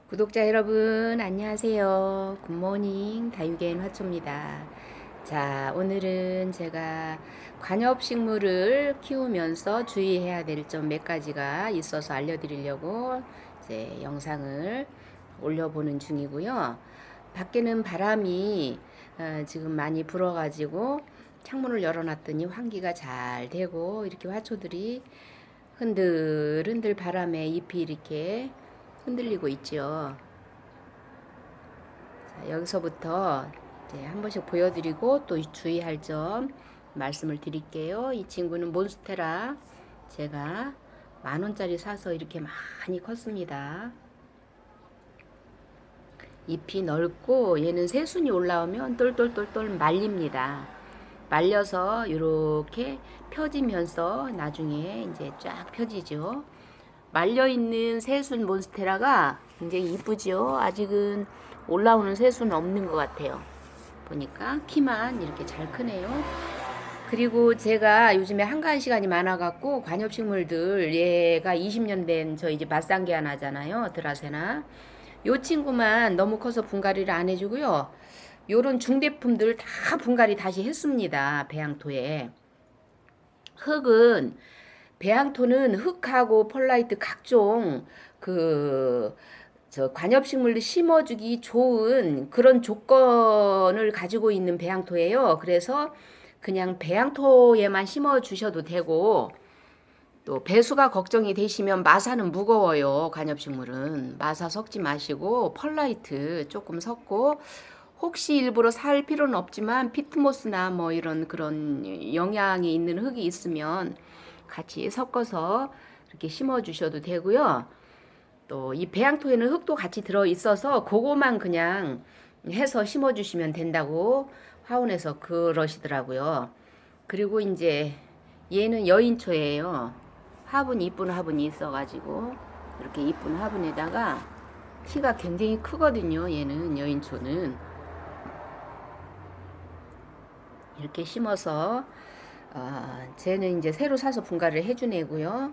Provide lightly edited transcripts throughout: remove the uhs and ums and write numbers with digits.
구독자 여러분 안녕하세요. 굿모닝 다육이엔 화초입니다. 자, 오늘은 제가 관엽식물을 키우면서 주의해야 될 점 몇 가지가 있어서 알려드리려고 이제 영상을 올려보는 중이고요. 밖에는 바람이 지금 많이 불어가지고 창문을 열어놨더니 환기가 잘 되고 이렇게 화초들이 흔들흔들 바람에 잎이 이렇게 흔들리고 있죠. 자, 여기서부터 이제 한 번씩 보여드리고 또 주의할 점 말씀을 드릴게요. 이 친구는 몬스테라 제가 10,000원짜리 사서 이렇게 많이 컸습니다. 잎이 넓고 얘는 새순이 올라오면 똘똘똘똘 말립니다. 말려서 이렇게 펴지면서 나중에 이제 쫙 펴지죠. 말려있는 새순 몬스테라가 굉장히 이쁘죠. 아직은 올라오는 새순은 없는 것 같아요. 보니까 키만 이렇게 잘 크네요. 그리고 제가 요즘에 한가한 시간이 많아갖고 관엽식물들 얘가 20년 된 저 이제 맛상개 하나잖아요. 드라세나. 요 친구만 너무 커서 분갈이를 안 해주고요. 요런 중대품들 다 분갈이 다시 했습니다. 배양토에. 흙은 배양토는 흙하고 펄라이트 각종 관엽식물을 심어주기 좋은 그런 조건을 가지고 있는 배양토예요. 그래서 그냥 배양토에만 심어주셔도 되고, 또 배수가 걱정이 되시면 마사는 무거워요. 관엽식물은 마사 섞지 마시고 펄라이트 조금 섞고, 혹시 일부러 살 필요는 없지만 피트모스나 뭐 이런 그런 영양이 있는 흙이 있으면 같이 섞어서 이렇게 심어 주셔도 되고요. 또 이 배양토에는 흙도 같이 들어 있어서 그거만 그냥 해서 심어 주시면 된다고 화원에서 그러시더라고요. 그리고 이제 얘는 여인초예요. 화분 이쁜 화분이 있어가지고 이렇게 이쁜 화분에다가 키가 굉장히 크거든요. 얘는 여인초는 이렇게 심어서 쟤는 이제 새로 사서 분갈이를 해준 애고요.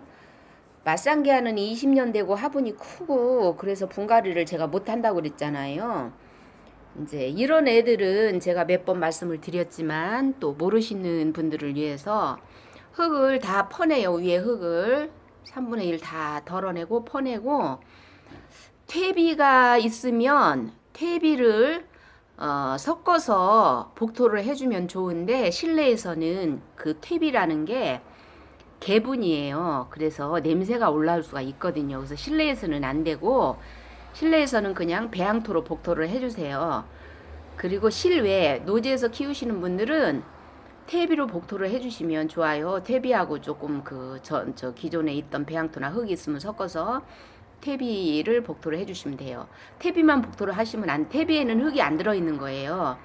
맛상개하는 20년 되고 화분이 크고 그래서 분갈이를 제가 못한다고 그랬잖아요. 이제 이런 애들은 제가 몇 번 말씀을 드렸지만 또 모르시는 분들을 위해서 흙을 다 퍼내요. 위에 흙을 3분의 1 다 덜어내고 퍼내고, 퇴비가 있으면 퇴비를 섞어서 복토를 해주면 좋은데, 실내에서는 그 퇴비라는 게 개분이에요. 그래서 냄새가 올라올 수가 있거든요. 그래서 실내에서는 안 되고, 실내에서는 그냥 배양토로 복토를 해주세요. 그리고 실외 노지에서 키우시는 분들은 퇴비로 복토를 해주시면 좋아요. 퇴비하고 조금 저 기존에 있던 배양토나 흙이 있으면 섞어서 퇴비를 복토를 해주시면 돼요. 퇴비만 복토를 하시면 퇴비에는 흙이 안 들어있는 거예요.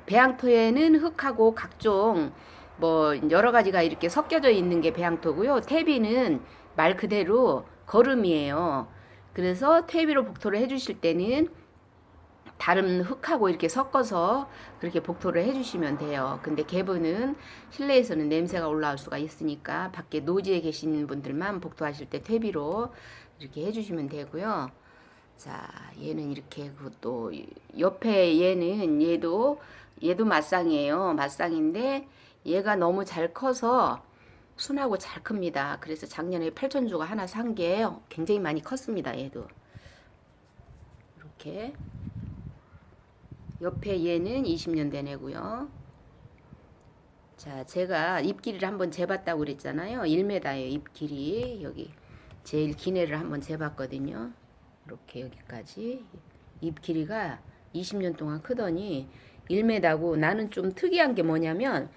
배양토에는 흙하고 각종 뭐 여러 가지가 이렇게 섞여져 있는 게 배양토고요. 퇴비는 말 그대로 거름이에요. 그래서 퇴비로 복토를 해주실 때는 다른 흙하고 이렇게 섞어서 그렇게 복토를 해주시면 돼요. 근데 개분은 실내에서는 냄새가 올라올 수가 있으니까 밖에 노지에 계신 분들만 복토하실 때 퇴비로 이렇게 해주시면 되고요. 자, 얘는 이렇게 또 옆에 얘도 맛상이에요. 맛상인데 얘가 너무 잘 커서 순하고 잘 큽니다. 그래서 작년에 8,000주가 하나 산 게 굉장히 많이 컸습니다. 얘도 이렇게. 옆에 얘는 20년 된 애고요. 자, 제가 잎 길이를 한번 재봤다고 그랬잖아요. 1m예요. 잎 길이. 여기 제일 긴 애를 한번 재봤거든요. 이렇게 여기까지 잎 길이가 20년 동안 크더니 1m고, 나는 좀 특이한 게 뭐냐면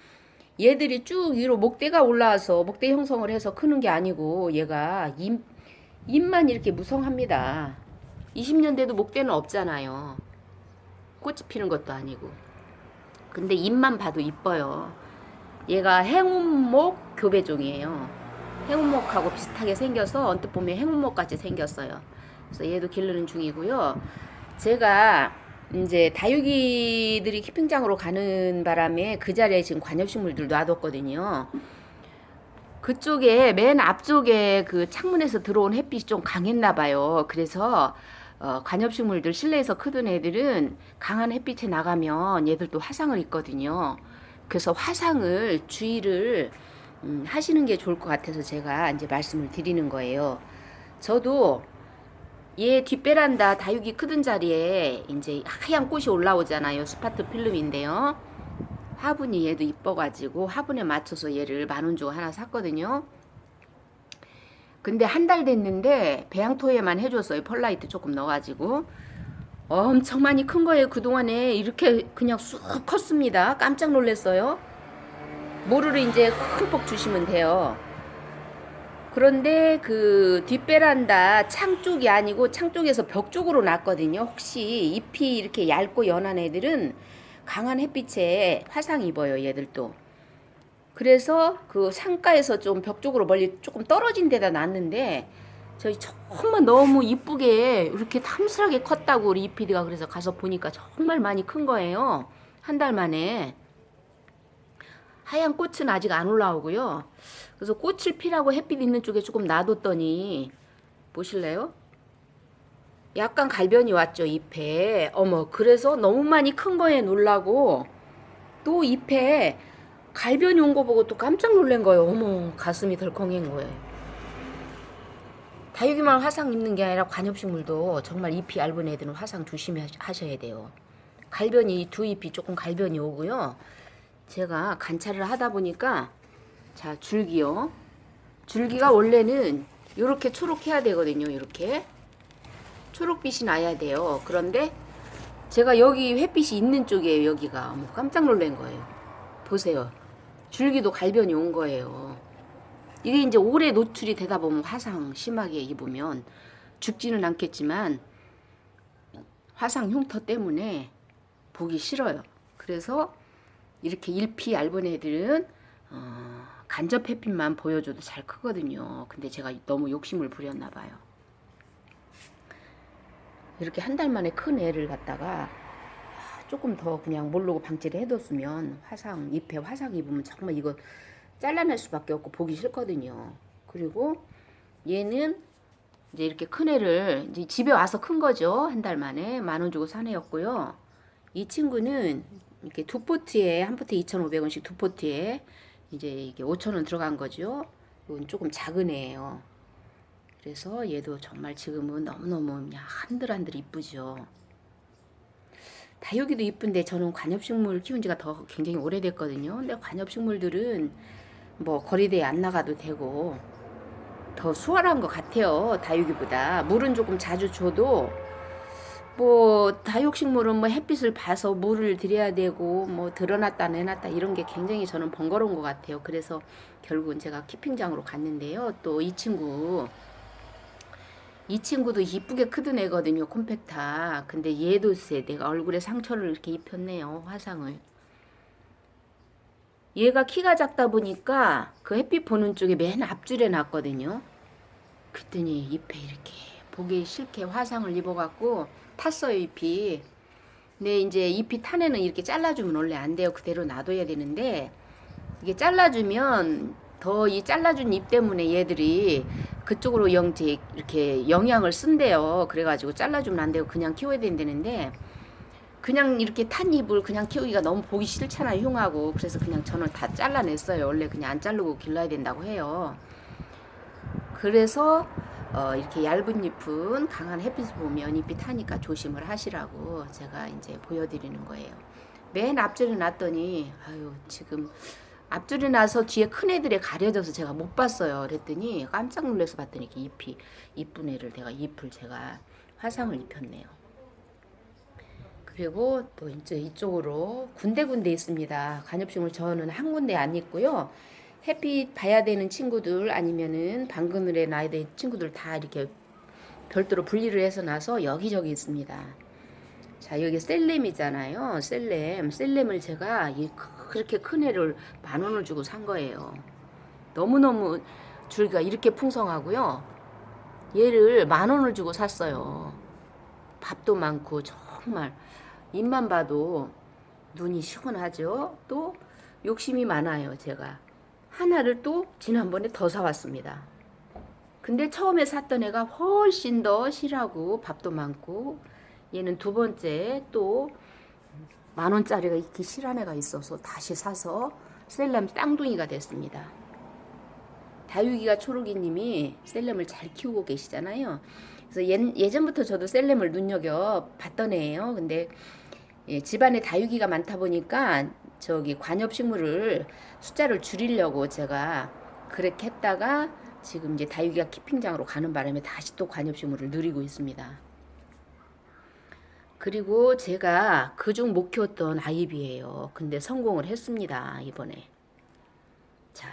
얘들이 쭉 위로 목대가 올라와서 목대 형성을 해서 크는 게 아니고 얘가 잎만 이렇게 무성합니다. 20년 돼도 목대는 없잖아요. 꽃이 피는 것도 아니고. 근데 잎만 봐도 이뻐요. 얘가 행운목 교배종이에요. 행운목하고 비슷하게 생겨서 언뜻 보면 행운목 같이 생겼어요. 그래서 얘도 기르는 중이고요. 제가 이제 다육이들이 키핑장으로 가는 바람에 그 자리에 지금 관엽식물들 놔뒀거든요. 그쪽에 맨 앞쪽에 그 창문에서 들어온 햇빛이 좀 강했나 봐요. 그래서 관엽식물들 실내에서 크던 애들은 강한 햇빛에 나가면 얘들도 화상을 입거든요. 그래서 화상을 주의를 하시는 게 좋을 것 같아서 제가 이제 말씀을 드리는 거예요. 저도 얘 뒷베란다 다육이 크던 자리에 이제 하얀 꽃이 올라오잖아요. 스파트 필름인데요. 화분이 얘도 이뻐가지고 화분에 맞춰서 얘를 10,000원 주고 하나 샀거든요. 근데 한 달 됐는데 배양토에만 해줬어요. 펄라이트 조금 넣어가지고 엄청 많이 큰 거예요. 그동안에 이렇게 그냥 쑥 컸습니다. 깜짝 놀랐어요. 모루를 이제 흠뻑 주시면 돼요. 그런데 그 뒷베란다 창 쪽이 아니고 창 쪽에서 벽 쪽으로 났거든요. 혹시 잎이 이렇게 얇고 연한 애들은 강한 햇빛에 화상 입어요. 얘들도. 그래서 그 창가에서 좀 벽 쪽으로 멀리 조금 떨어진 데다 놨는데 저희 정말 너무 이쁘게 이렇게 탐스하게 컸다고 우리 이피디가 그래서 가서 보니까 정말 많이 큰 거예요. 한 달 만에. 하얀 꽃은 아직 안 올라오고요. 그래서 꽃을 피라고 햇빛 있는 쪽에 조금 놔뒀더니 보실래요? 약간 갈변이 왔죠, 잎에. 어머, 그래서 너무 많이 큰 거에 놀라고 또 잎에 갈변이 온 거 보고 또 깜짝 놀란 거예요. 어머, 가슴이 덜컹한 거예요. 다육이만 화상 입는 게 아니라 관엽식물도 정말 잎이 얇은 애들은 화상 조심하셔야 돼요. 갈변이 두 잎이 조금 갈변이 오고요. 제가 관찰을 하다 보니까 자, 줄기요. 줄기가 원래는 이렇게 초록해야 되거든요. 이렇게 초록빛이 나야 돼요. 그런데 제가 여기 햇빛이 있는 쪽이에요. 여기가 깜짝 놀란 거예요. 보세요. 줄기도 갈변이 온 거예요. 이게 이제 오래 노출이 되다 보면 화상 심하게 입으면 죽지는 않겠지만 화상 흉터 때문에 보기 싫어요. 그래서 이렇게 잎이 얇은 애들은 간접 햇빛만 보여줘도 잘 크거든요. 근데 제가 너무 욕심을 부렸나 봐요. 이렇게 한 달 만에 큰 애를 갖다가 조금 더 그냥 모르고 방치를 해뒀으면 화상 잎에 화상 입으면 정말 이거 잘라낼 수밖에 없고 보기 싫거든요. 그리고 얘는 이제 이렇게 큰 애를 이제 집에 와서 큰 거죠. 한 달 만에 10,000원 주고 산 애였고요. 이 친구는 이렇게 두 포트에 한 포트에 2,500원씩 두 포트에 이제 이게 5,000원 들어간 거죠. 이건 조금 작은 애예요. 그래서 얘도 정말 지금은 너무너무 그냥 한들한들 이쁘죠. 다육이도 이쁜데 저는 관엽식물 키운 지가 더 굉장히 오래됐거든요. 근데 관엽식물들은 뭐 거리대에 안 나가도 되고 더 수월한 것 같아요. 다육이보다. 물은 조금 자주 줘도 뭐 다육식물은 뭐 햇빛을 봐서 물을 드려야 되고 뭐 드러났다 내놨다 이런 게 굉장히 저는 번거로운 것 같아요. 그래서 결국은 제가 키핑장으로 갔는데요. 또 이 친구도 이쁘게 크던 애거든요. 콤팩타. 근데 얘도 쎄. 내가 얼굴에 상처를 이렇게 입혔네요. 화상을. 얘가 키가 작다 보니까 그 햇빛 보는 쪽에 맨 앞줄에 놨거든요. 그랬더니 잎에 이렇게 보기 싫게 화상을 입어갖고 탔어요, 잎이. 근데 이제 잎이 탄 애는 이렇게 잘라주면 원래 안 돼요. 그대로 놔둬야 되는데 이게 잘라주면 더 이 잘라준 잎 때문에 얘들이 그쪽으로 이렇게 영향을 쓴대요. 그래가지고 잘라주면 안 되고 그냥 키워야 된다는데 그냥 이렇게 탄 잎을 그냥 키우기가 너무 보기 싫잖아요. 흉하고. 그래서 그냥 저는 다 잘라냈어요. 원래 그냥 안 자르고 길러야 된다고 해요. 그래서 이렇게 얇은 잎은 강한 햇빛을 보면 잎이 타니까 조심을 하시라고 제가 이제 보여드리는 거예요. 맨 앞줄에 놨더니 아유 지금 앞줄에 나서 뒤에 큰 애들에 가려져서 제가 못 봤어요. 그랬더니 깜짝 놀라서 봤더니 잎이 이쁜 애를 잎을 제가 화상을 입혔네요. 그리고 또 이제 이쪽으로 군데군데 있습니다. 관엽식물 저는 한 군데 안 있고요. 햇빛 봐야 되는 친구들 아니면은 방그늘에 놔야 되는 친구들 다 이렇게 별도로 분리를 해서 놔서 여기저기 있습니다. 자, 여기 셀렘이잖아요. 셀렘을 제가 그렇게 큰 애를 10,000원을 주고 산 거예요. 너무너무 줄기가 이렇게 풍성하고요. 얘를 10,000원을 주고 샀어요. 밥도 많고 정말 잎만 봐도 눈이 시원하죠. 또 욕심이 많아요. 제가 하나를 또 지난번에 더 사왔습니다. 근데 처음에 샀던 애가 훨씬 더 실하고 밥도 많고, 얘는 두 번째 또 10,000원짜리가 이렇게 실한 애가 있어서 다시 사서 셀럽 쌍둥이가 됐습니다. 다육이가 초록이님이 셀럽을 잘 키우고 계시잖아요. 그래서 예전부터 저도 셀럽을 눈여겨 봤던 애예요. 근데 집안에 다육이가 많다 보니까 저기 관엽식물을 숫자를 줄이려고 제가 그렇게 했다가 지금 이제 다육이가 키핑장으로 가는 바람에 다시 또 관엽식물을 늘리고 있습니다. 그리고 제가 그중 못 키웠던 아이비예요. 근데 성공을 했습니다, 이번에. 자,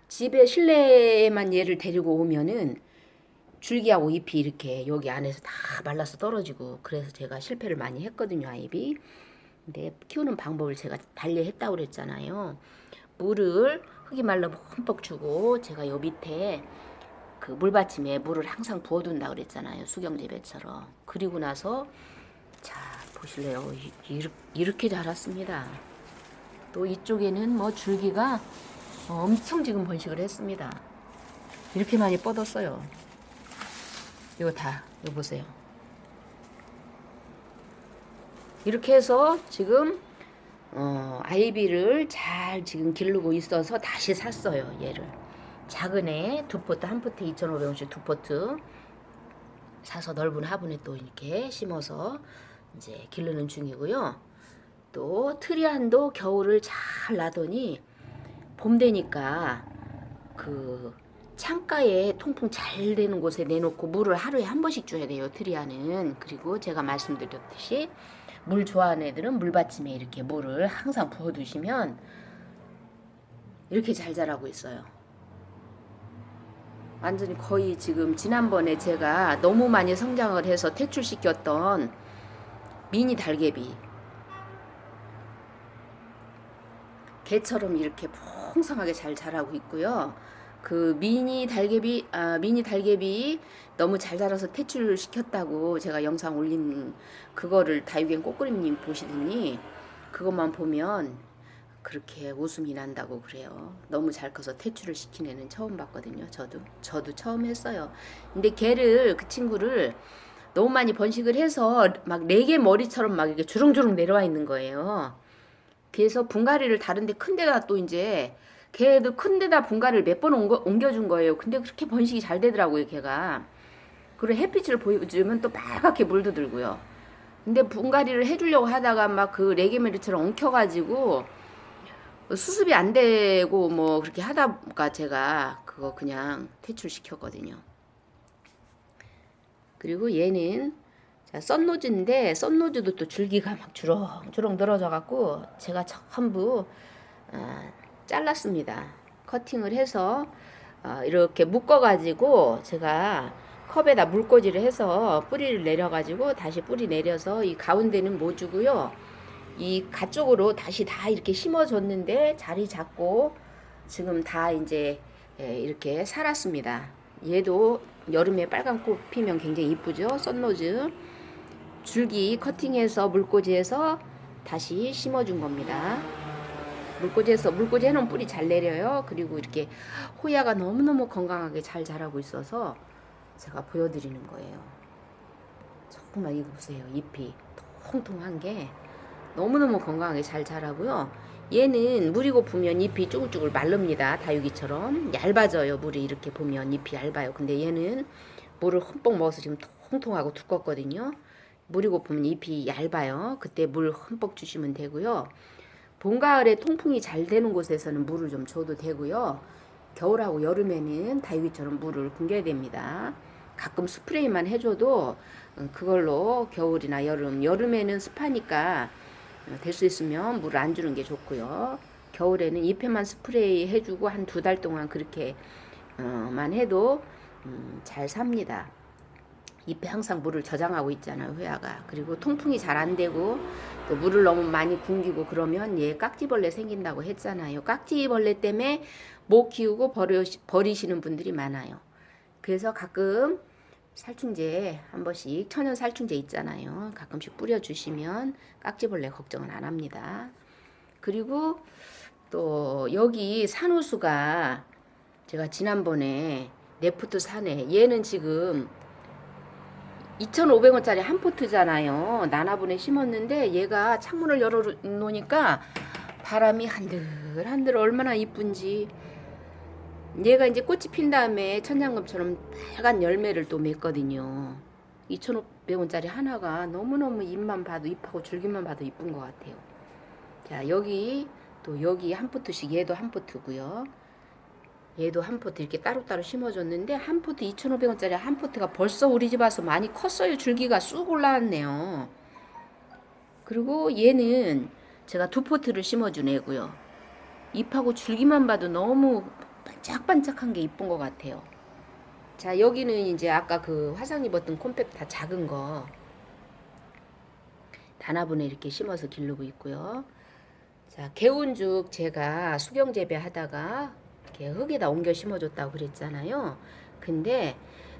집에 실내에만 얘를 데리고 오면은 줄기하고 잎이 이렇게 여기 안에서 다 말라서 떨어지고, 그래서 제가 실패를 많이 했거든요, 아이비. 근데 키우는 방법을 제가 달리했다고 그랬잖아요. 물을 흙이 말르면 흠뻑 주고, 제가 요 밑에 그 물받침에 물을 항상 부어둔다 그랬잖아요, 수경재배처럼. 그리고 나서 자 보실래요, 이렇게 자랐습니다. 또 이쪽에는 뭐 줄기가 엄청 지금 번식을 했습니다. 이렇게 많이 뻗었어요. 이거 보세요. 이렇게 해서 지금 아이비를 잘 지금 기르고 있어서 다시 샀어요, 얘를. 작은 애 두 포트, 한 포트 2,500원씩 두 포트 사서 넓은 화분에 또 이렇게 심어서 이제 기르는 중이고요. 또 트리안도 겨울을 잘 놔더니 봄 되니까 그 창가에 통풍 잘 되는 곳에 내놓고 물을 하루에 한 번씩 줘야 돼요, 트리안은. 그리고 제가 말씀드렸듯이 물 좋아하는 애들은 물받침에 이렇게 물을 항상 부어두시면 이렇게 잘 자라고 있어요. 완전히 거의 지금 지난번에 제가 너무 많이 성장을 해서 퇴출시켰던 미니 달개비 개처럼 이렇게 풍성하게 잘 자라고 있고요. 그 미니 달개비 너무 잘 자라서 퇴출시켰다고 제가 영상 올린 그거를 다육엔 꼬꾸리님 보시더니 그것만 보면 그렇게 웃음이 난다고 그래요. 너무 잘 커서 퇴출을 시킨 애는 처음 봤거든요. 저도 처음 했어요. 근데 걔를, 그 친구를 너무 많이 번식을 해서 막 4개 머리처럼 막 이렇게 주렁주렁 내려와 있는 거예요. 그래서 분갈이를 다른데 큰 데다 또 이제 걔도 큰 데다 분갈이를 몇 번 옮겨준 거예요. 근데 그렇게 번식이 잘 되더라고요, 걔가. 그리고 햇빛을 보여주면 또 빨갛게 물들고요. 근데 분갈이를 해주려고 하다가 막 그 레게메리처럼 엉켜가지고 수습이 안 되고 뭐 그렇게 하다 보니까 제가 그거 그냥 퇴출시켰거든요. 그리고 얘는 자, 썬노즈인데 썬노즈도 또 줄기가 막 주렁주렁 늘어져 갖고 제가 전부 잘랐습니다. 커팅을 해서 이렇게 묶어 가지고 제가 컵에다 물꽂이를 해서 뿌리를 내려 가지고 다시 뿌리 내려서 이 가운데는 못 주고요. 이 가쪽으로 다시 다 이렇게 심어줬는데 자리 잡고 지금 다 이제 이렇게 살았습니다. 얘도 여름에 빨간 꽃 피면 굉장히 이쁘죠. 썬로즈 줄기 커팅해서 물꽂이해서 다시 심어준 겁니다. 물꽂이 해놓은 뿌리 잘 내려요. 그리고 이렇게 호야가 너무너무 건강하게 잘 자라고 있어서 제가 보여드리는 거예요. 정말 이거 보세요. 잎이 통통한 게 너무너무 건강하게 잘 자라고요. 얘는 물이 고프면 잎이 쭈글쭈글 마릅니다. 다육이처럼 얇아져요. 물이 이렇게 보면 잎이 얇아요. 근데 얘는 물을 흠뻑 먹어서 지금 통통하고 두껍거든요. 물이 고프면 잎이 얇아요. 그때 물 흠뻑 주시면 되고요. 봄, 가을에 통풍이 잘 되는 곳에서는 물을 좀 줘도 되고요. 겨울하고 여름에는 다육이처럼 물을 굶겨야 됩니다. 가끔 스프레이만 해줘도 그걸로 겨울이나 여름에는 습하니까 될 수 있으면 물을 안 주는 게 좋고요. 겨울에는 잎에만 스프레이 해주고 한 2달 동안 그렇게 만 해도 잘 삽니다. 잎에 항상 물을 저장하고 있잖아요, 호야가. 그리고 통풍이 잘 안 되고 또 물을 너무 많이 굶기고 그러면 얘 깍지벌레 생긴다고 했잖아요. 깍지벌레 때문에 못 키우고 버리시는 분들이 많아요. 그래서 가끔 살충제 한 번씩, 천연 살충제 있잖아요. 가끔씩 뿌려주시면 깍지벌레 걱정은 안 합니다. 그리고 또 여기 산호수가 제가 지난번에 네프트 사네. 얘는 지금 2,500원짜리 한 포트잖아요. 나나분에 심었는데 얘가 창문을 열어 놓으니까 바람이 한들 얼마나 이쁜지. 얘가 이제 꽃이 핀 다음에 천냥금처럼 빨간 열매를 또 맺거든요. 2,500원짜리 하나가 너무너무 잎만 봐도, 잎하고 줄기만 봐도 이쁜 것 같아요. 자, 여기 또 여기 한 포트씩, 얘도 한 포트고요. 얘도 한 포트 이렇게 따로따로 심어줬는데, 한 포트 2,500원짜리 한 포트가 벌써 우리 집 와서 많이 컸어요. 줄기가 쑥 올라왔네요. 그리고 얘는 제가 두 포트를 심어준 애고요. 잎하고 줄기만 봐도 너무 반짝반짝한 게 이쁜 것 같아요. 자, 여기는 이제 아까 그 화상 입었던 콤팩 다 작은 거 단화분에 이렇게 심어서 기르고 있고요. 자, 개운죽 제가 수경 재배하다가 이렇게 흙에다 옮겨 심어줬다고 그랬잖아요. 근데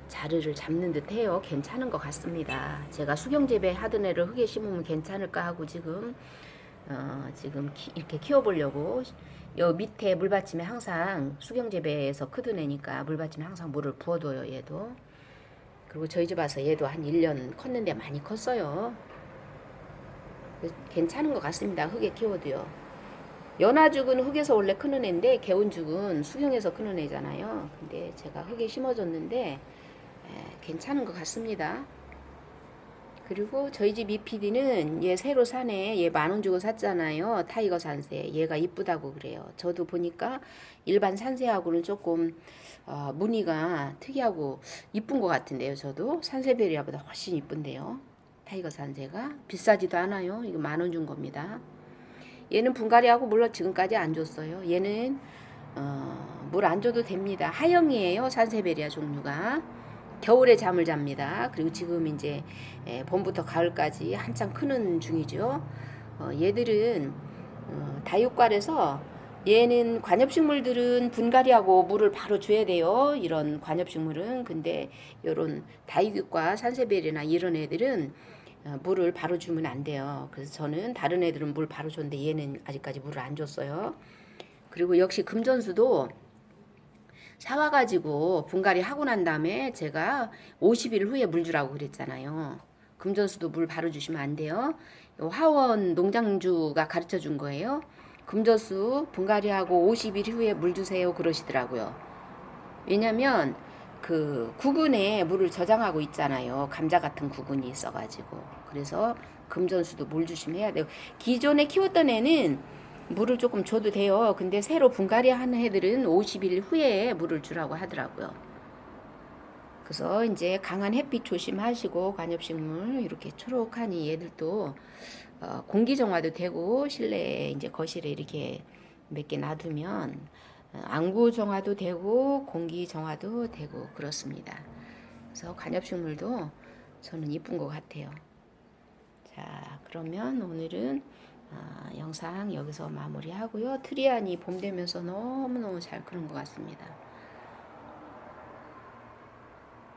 자르를 잡는 듯 해요. 괜찮은 것 같습니다. 제가 수경 재배하던 애를 흙에 심으면 괜찮을까 하고 지금 이렇게 키워보려고. 요 밑에 물받침에 항상 수경 재배에서 크던 애니까 물받침에 항상 물을 부어둬요. 얘도. 그리고 저희 집 와서 얘도 한 1년 컸는데 많이 컸어요. 괜찮은 것 같습니다. 흙에 키워도요. 연화죽은 흙에서 원래 크는 애인데 개운죽은 수경에서 크는 애잖아요. 근데 제가 흙에 심어줬는데 괜찮은 것 같습니다. 그리고 저희 집 이피디는 얘 새로 사네. 얘 10,000원 주고 샀잖아요. 타이거 산새. 얘가 이쁘다고 그래요. 저도 보니까 일반 산새하고는 조금 무늬가 특이하고 이쁜 것 같은데요. 저도 산세베리아보다 훨씬 이쁜데요. 타이거 산새가 비싸지도 않아요. 이거 10,000원 준 겁니다. 얘는 분갈이하고 물론 지금까지 안 줬어요. 얘는 물 안 줘도 됩니다. 하영이에요. 산세베리아 종류가. 겨울에 잠을 잡니다. 그리고 지금 이제 봄부터 가을까지 한창 크는 중이죠. 얘들은 다육관에서, 얘는 관엽식물들은 분갈이하고 물을 바로 줘야 돼요. 이런 관엽식물은. 근데 이런 다육과 산세베리나 이런 애들은 물을 바로 주면 안 돼요. 그래서 저는 다른 애들은 물 바로 줬는데 얘는 아직까지 물을 안 줬어요. 그리고 역시 금전수도 사와가지고 분갈이 하고 난 다음에 제가 50일 후에 물 주라고 그랬잖아요. 금전수도 물 바로 주시면 안 돼요. 화원 농장주가 가르쳐 준 거예요. 금전수 분갈이하고 50일 후에 물 주세요 그러시더라고요. 왜냐면 그 구근에 물을 저장하고 있잖아요. 감자 같은 구근이 있어가지고. 그래서 금전수도 물 주시면 해야 돼요. 기존에 키웠던 애는 물을 조금 줘도 돼요. 근데 새로 분갈이 하는 애들은 50일 후에 물을 주라고 하더라고요. 그래서 이제 강한 햇빛 조심하시고, 관엽식물 이렇게 초록하니 얘들도 공기 정화도 되고, 실내에 이제 거실에 이렇게 몇 개 놔두면 안구 정화도 되고 공기 정화도 되고 그렇습니다. 그래서 관엽식물도 저는 이쁜 것 같아요. 자, 그러면 오늘은 영상 여기서 마무리하고요. 트리안이 봄 되면서 너무너무 잘 크는 것 같습니다.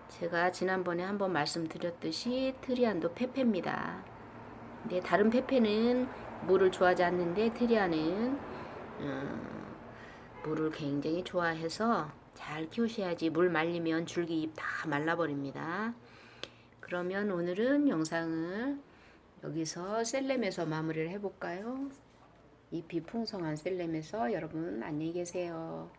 제가 지난번에 한번 말씀드렸듯이 트리안도 페페입니다. 근데 다른 페페는 물을 좋아하지 않는데 트리안은 물을 굉장히 좋아해서 잘 키우셔야지. 물 말리면 줄기 잎 다 말라버립니다. 그러면 오늘은 영상을 여기서 셀렘에서 마무리를 해볼까요? 잎이 풍성한 셀렘에서 여러분 안녕히 계세요.